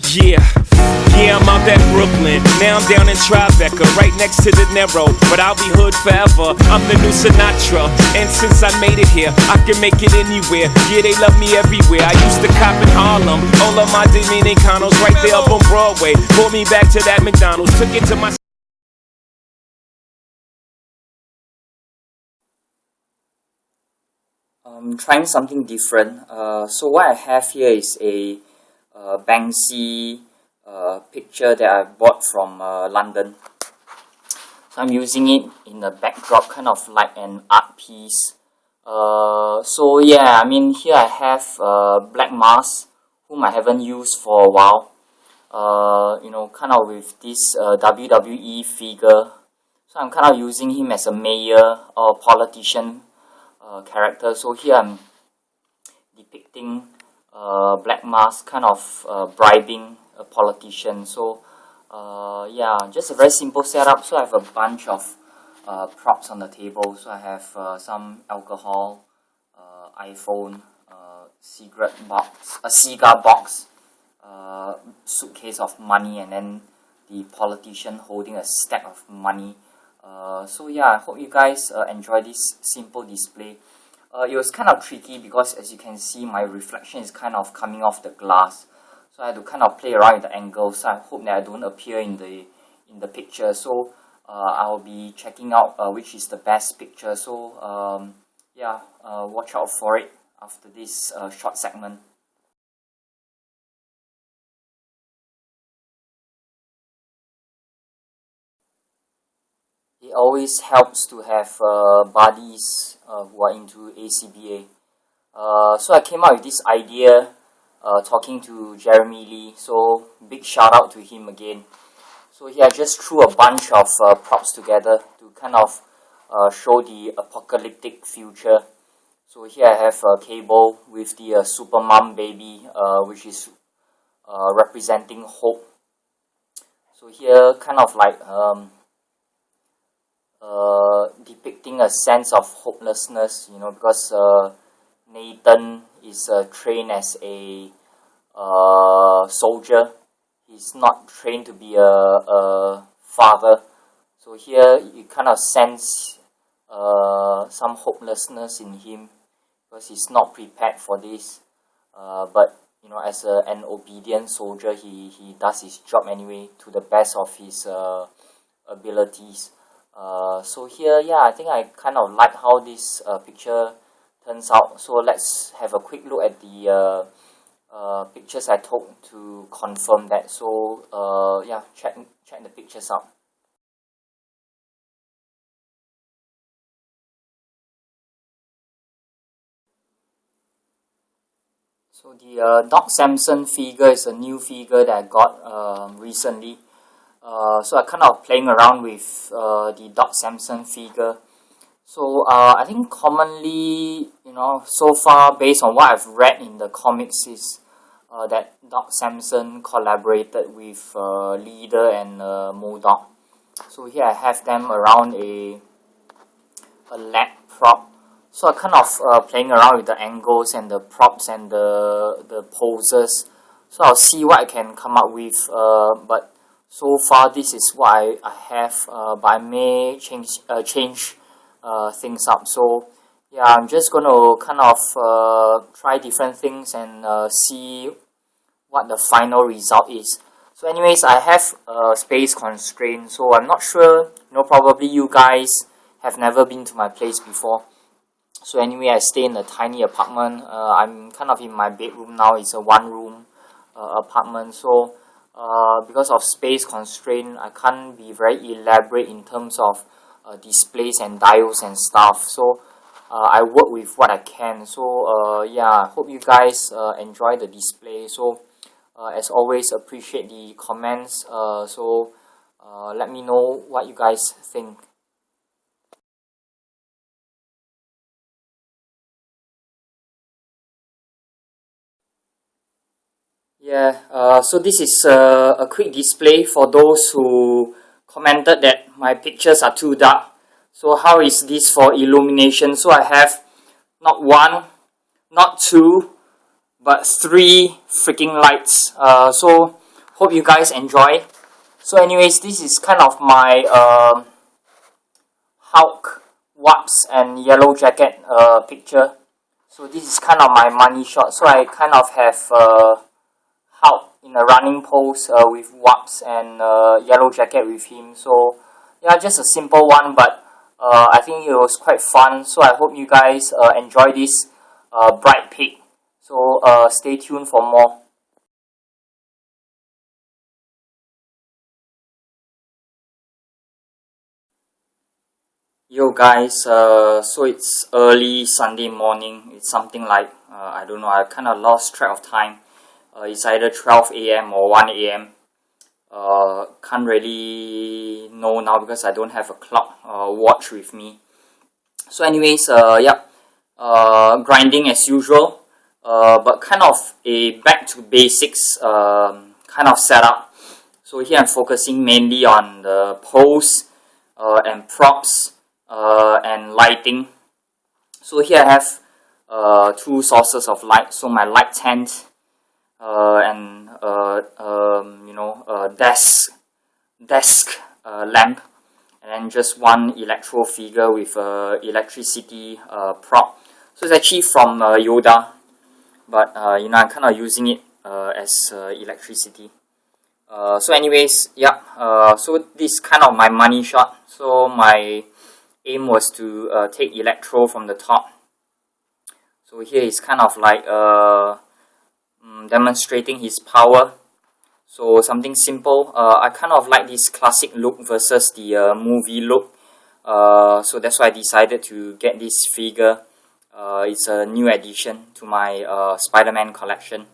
Yeah, I'm out at Brooklyn. Now I'm down in Tribeca, right next to the Narrow. But I'll be hood forever. I'm the new Sinatra. And since I made it here, I can make it anywhere. Yeah, they love me everywhere. I used to cop in Harlem. All of my Dominicanos right there up on Broadway. Pulled me back to that McDonald's. Took it to my... Trying something different. So what I have here is a Banksy picture that I bought from London. So I'm using it in the backdrop, kind of like an art piece. So yeah, I mean, here I have Black Mask, whom I haven't used for a while. You know, kind of with this WWE figure. So I'm kind of using him as a mayor or politician character. So here I'm depicting Black Mask kind of bribing a politician. So yeah, just a very simple setup. So I have a bunch of props on the table. So I have some alcohol, iPhone, cigarette box, a cigar box, suitcase of money, and then the politician holding a stack of money. So yeah, I hope you guys enjoy this simple display. It was kind of tricky because, as you can see, my reflection is kind of coming off the glass. So I had to kind of play around with the angles. So I hope that I don't appear in the picture. So I'll be checking out which is the best picture. So yeah, watch out for it after this short segment. It always helps to have buddies who are into A.C.B.A. So I came up with this idea talking to Jeremy Lee. So big shout out to him again. So here I just threw a bunch of props together to kind of show the apocalyptic future. So here I have a Cable with the Supermom baby, which is representing hope. So here kind of like depicting a sense of hopelessness, you know, because Nathan is trained as a soldier. He's not trained to be a father. So here you kind of sense some hopelessness in him because he's not prepared for this. But you know, as an obedient soldier, he does his job anyway to the best of his abilities. So here, yeah, I think I kind of like how this picture turns out. So let's have a quick look at the pictures I took to confirm that. So yeah, check the pictures out. So the Doc Samson figure is a new figure that I got recently. So I kind of playing around with the Doc Samson figure. So I think commonly, you know, so far based on what I've read in the comics is that Doc Samson collaborated with Leader and M.O.D.O.K. So here I have them around a leg prop. So I kind of playing around with the angles and the props and the poses. So I'll see what I can come up with. But so far, this is what I have, but I may change things up. So yeah, I'm just going to kind of try different things and see what the final result is. So anyways, I have space constraint, so I'm not sure, you know, probably you guys have never been to my place before. So anyway, I stay in a tiny apartment. I'm kind of in my bedroom now. It's a one-room apartment, so because of space constraint, I can't be very elaborate in terms of displays and dials and stuff. So I work with what I can. So yeah, I hope you guys enjoy the display. So as always, appreciate the comments. So let me know what you guys think. Yeah, so this is a quick display for those who commented that my pictures are too dark. So how is this for illumination? So I have not one, not two, but three freaking lights. So hope you guys enjoy. So anyways, this is kind of my Hulk, Wasp and Yellowjacket picture. So this is kind of my money shot. So I kind of have Hulk in a running pose with Wasp and Yellowjacket with him. So yeah, just a simple one, but I think it was quite fun. So I hope you guys enjoy this bright pic. So stay tuned for more. Yo guys, so it's early Sunday morning. It's something like, I don't know, I kind of lost track of time. It's either 12 a.m. or 1 a.m. Can't really know now because I don't have a clock watch with me. So anyways, grinding as usual, but kind of a back to basics kind of setup. So here I'm focusing mainly on the pose and props and lighting. So here I have two sources of light. So my light tent and desk lamp, and then just one Electro figure with electricity prop. So it's actually from Yoda, but I'm kind of using it as electricity. So anyways, yeah, so this is kind of my money shot. So my aim was to take Electro from the top. So here is kind of like demonstrating his power. So something simple. I kind of like this classic look versus the movie look. So that's why I decided to get this figure. It's a new addition to my Spider-Man collection.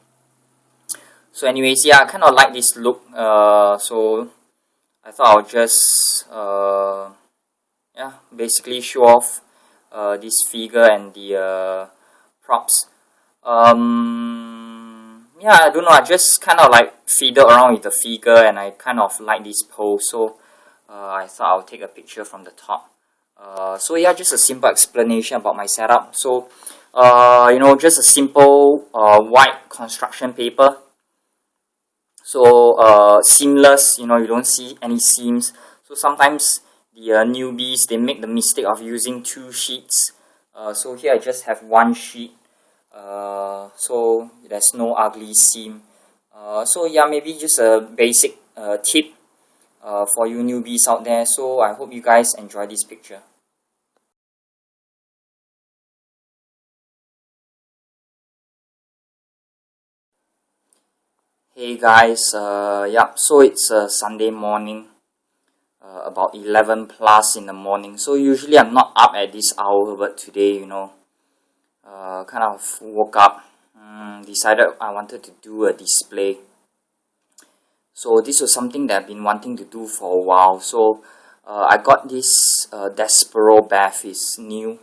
So anyways, yeah, I kind of like this look. So I thought I'll just basically show off this figure and the props. Yeah, I don't know, I just kind of like fiddle around with the figure and I kind of like this pose, so I thought I'll take a picture from the top. So yeah, just a simple explanation about my setup. So just a simple white construction paper. So seamless, you don't see any seams. So sometimes the newbies, they make the mistake of using two sheets. So here I just have one sheet. So there's no ugly seam. So yeah, maybe just a basic tip for you newbies out there. So I hope you guys enjoy this picture. Hey guys, so it's Sunday morning, about 11 plus in the morning. So usually I'm not up at this hour, but today, kind of woke up, decided I wanted to do a display. So this was something that I've been wanting to do for a while. So I got this Despero bath. Is new.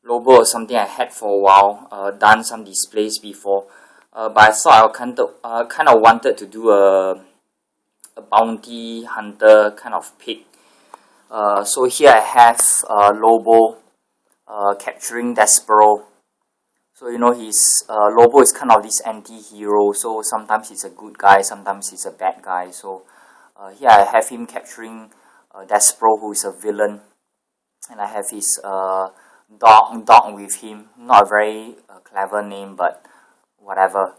Lobo is something I had for a while, done some displays before, but I thought I kind of wanted to do a bounty hunter kind of pick. So here I have Lobo capturing Despero. So his Lobo is kind of this anti-hero, so sometimes he's a good guy, sometimes he's a bad guy. So here I have him capturing Despero, who is a villain, and I have his dog with him. Not a very clever name, but whatever.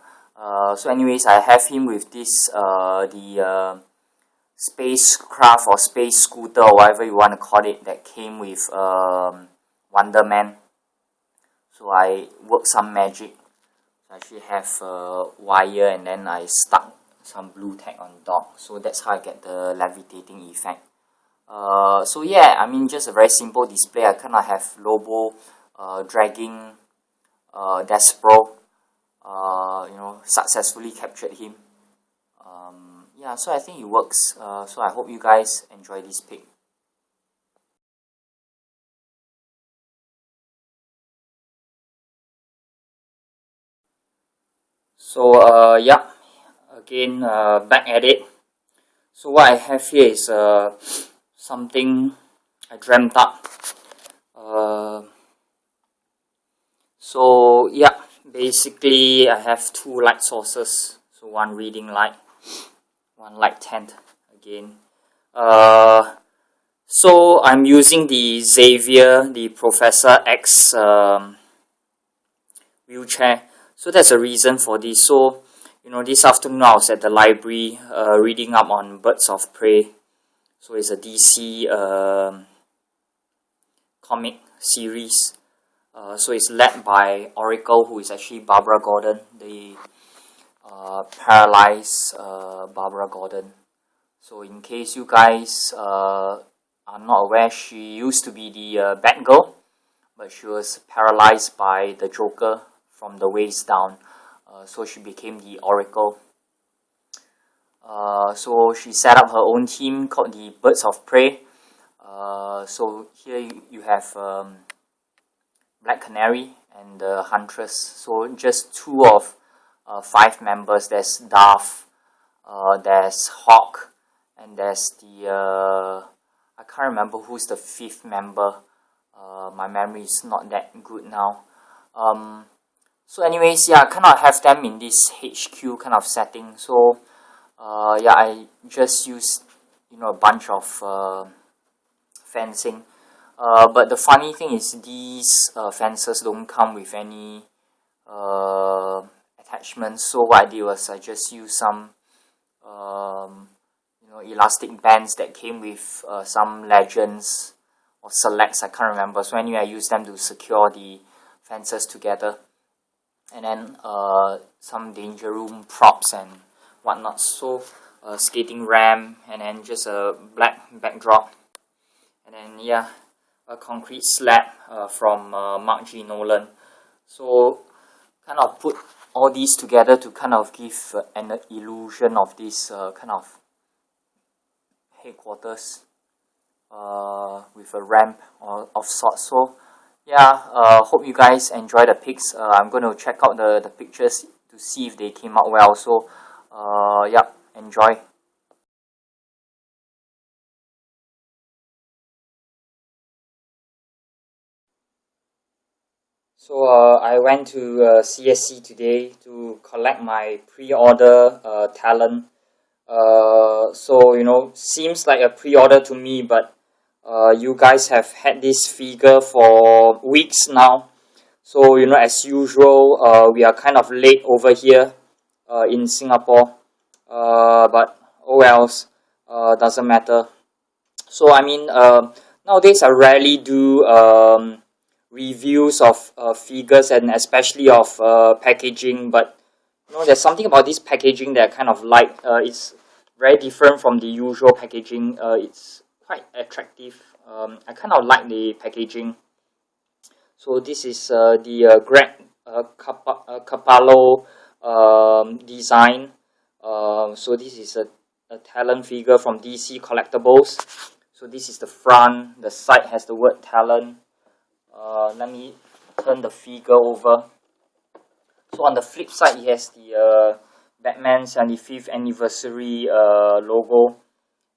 So anyways, I have him with this the spacecraft or space scooter or whatever you want to call it, that came with Wonder Man. So I worked some magic. I actually have a wire and then I stuck some blue tack on Doc. So that's how I get the levitating effect. So yeah, I mean, just a very simple display. I kind of have Lobo dragging Despero. Successfully captured him. Yeah, so I think it works. So I hope you guys enjoy this pic. So again, back at it. So what I have here is something I dreamt up. So yeah, basically I have two light sources. So one reading light, one light tent again. So I'm using the Xavier, the Professor X wheelchair. So that's a reason for this. So, you know, this afternoon I was at the library reading up on Birds of Prey. So it's a DC comic series. So it's led by Oracle, who is actually Barbara Gordon, the paralyzed Barbara Gordon. So in case you guys are not aware, she used to be the Batgirl, but she was paralyzed by the Joker from the waist down. So she became the Oracle. So she set up her own team called the Birds of Prey. So here you have Black Canary and the Huntress. So just 2 of 5 members. There's Darth, there's Hawk, and there's the I can't remember who's the 5th member. My memory is not that good now. So anyways, yeah, I kind of have them in this HQ kind of setting. So yeah, I just used, you know, a bunch of fencing. But the funny thing is these fences don't come with any attachments. So what I did was I just used some you know, elastic bands that came with some legends or selects, I can't remember. So anyway, I used them to secure the fences together. And then some danger room props and whatnot. So skating ramp, and then just a black backdrop, and then yeah, a concrete slab from Mark G. Nolan. So kind of put all these together to kind of give an illusion of this kind of headquarters with a ramp of sorts. So yeah, hope you guys enjoy the pics. I'm going to check out the pictures to see if they came out well. So yeah, enjoy. So I went to CSC today to collect my pre-order Talon. So you know, seems like a pre-order to me, but you guys have had this figure for weeks now. So you know, as usual, we are kind of late over here in Singapore. But oh wells, doesn't matter. So I mean, nowadays I rarely do reviews of figures, and especially of packaging, but you know, there's something about this packaging that I kind of like. It's very different from the usual packaging. It's quite attractive. I kind of like the packaging. So this is the Greg Capallo design. So this is a Talon figure from DC Collectibles. So this is the front. The side has the word Talon. Let me turn the figure over. So on the flip side, it has the Batman 75th anniversary logo,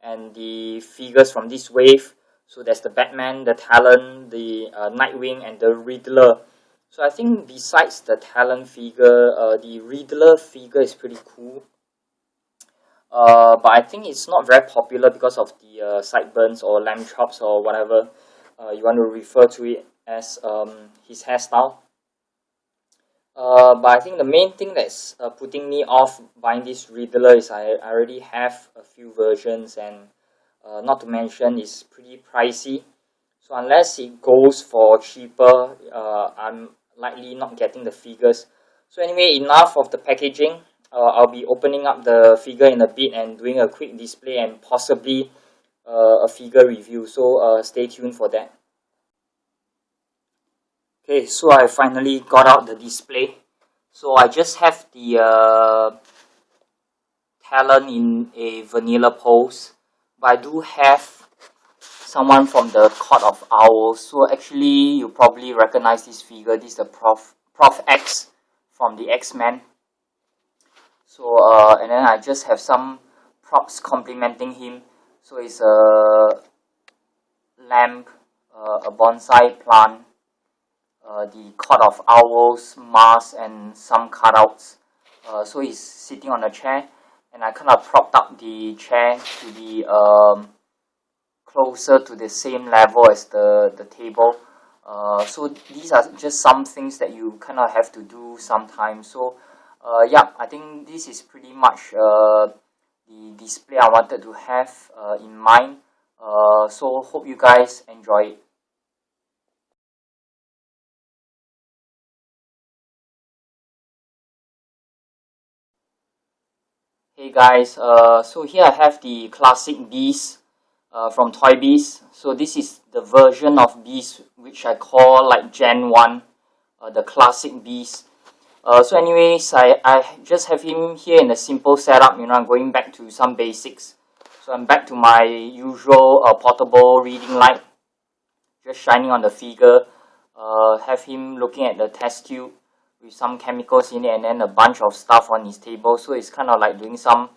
and the figures from this wave. So there's the Batman, the Talon, the Nightwing, and the Riddler. So I think besides the Talon figure, the Riddler figure is pretty cool. But I think it's not very popular because of the sideburns or lamb chops or whatever you want to refer to it as his hairstyle. But I think the main thing that's putting me off buying this Riddler is I already have a few versions, and not to mention it's pretty pricey. So unless it goes for cheaper, I'm likely not getting the figures. So anyway, enough of the packaging. I'll be opening up the figure in a bit and doing a quick display and possibly a figure review. So stay tuned for that. Okay, so I finally got out the display. So I just have the Talon in a vanilla pose, but I do have someone from the Court of Owls. So actually, you probably recognize this figure. This is the Prof X from the X-Men. So and then I just have some props complementing him. So it's a lamp, a bonsai plant, the Court of Owls mask, and some cutouts. So he's sitting on a chair, and I kind of propped up the chair to be closer to the same level as the table. So these are just some things that you kind of have to do sometimes. So yeah, I think this is pretty much the display I wanted to have in mind. So hope you guys enjoy it. Hey guys, so here I have the classic Beast from Toy Biz. So this is the version of Beast which I call like Gen 1, the classic Beast. So anyways, I just have him here in a simple setup. I'm going back to some basics. So I'm back to my usual portable reading light, just shining on the figure. Have him looking at the test tube with some chemicals in it, and then a bunch of stuff on his table. So it's kind of like doing some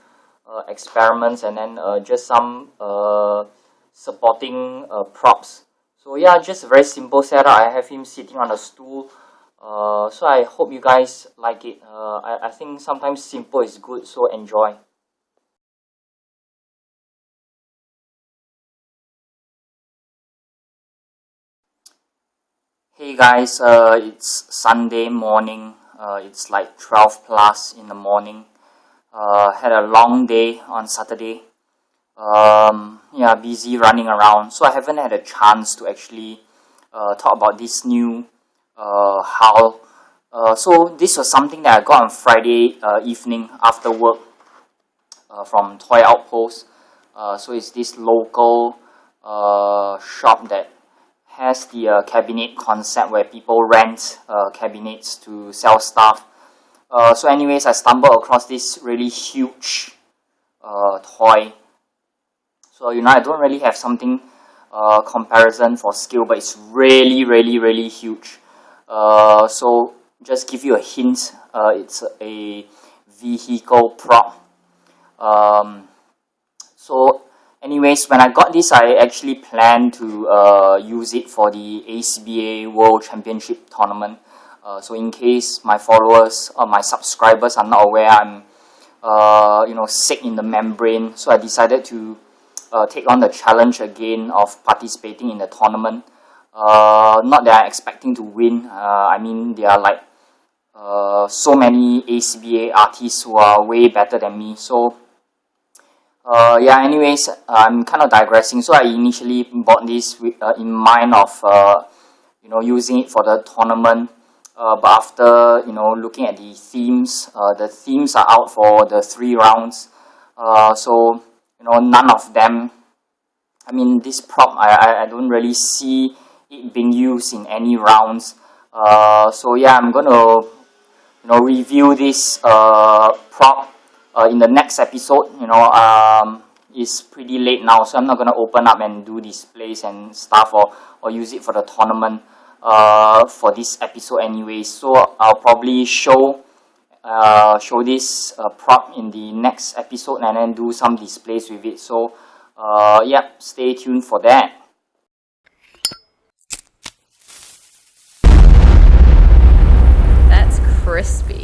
experiments, and then just some supporting props. So yeah, just a very simple setup. I have him sitting on a stool. So I hope you guys like it. I think sometimes simple is good, so enjoy. Hey guys, it's Sunday morning. It's like 12 plus in the morning. Had a long day on Saturday. Yeah, busy running around. So I haven't had a chance to actually talk about this new Howl. So this was something that I got on Friday evening after work from Toy Outpost. So it's this local shop that has the cabinet concept where people rent cabinets to sell stuff. So anyways, I stumbled across this really huge toy. So I don't really have something comparison for scale, but it's really huge. So just give you a hint, it's a vehicle prop. So anyways, when I got this, I actually planned to use it for the A.C.B.A World Championship Tournament. So in case my followers or my subscribers are not aware, I'm sick in the membrane. So I decided to take on the challenge again of participating in the tournament. Not that I'm expecting to win. I mean, there are like so many A.C.B.A artists who are way better than me. So yeah, anyways, I'm kind of digressing. So I initially bought this with, in mind of using it for the tournament. But after looking at the themes are out for the 3 rounds. So none of them. I mean, this prop I don't really see it being used in any rounds. So yeah, I'm gonna review this prop in the next episode. It's pretty late now, so I'm not gonna open up and do displays and stuff or use it for the tournament for this episode anyway. So I'll probably show this prop in the next episode and then do some displays with it. So yeah, stay tuned for that. That's crispy.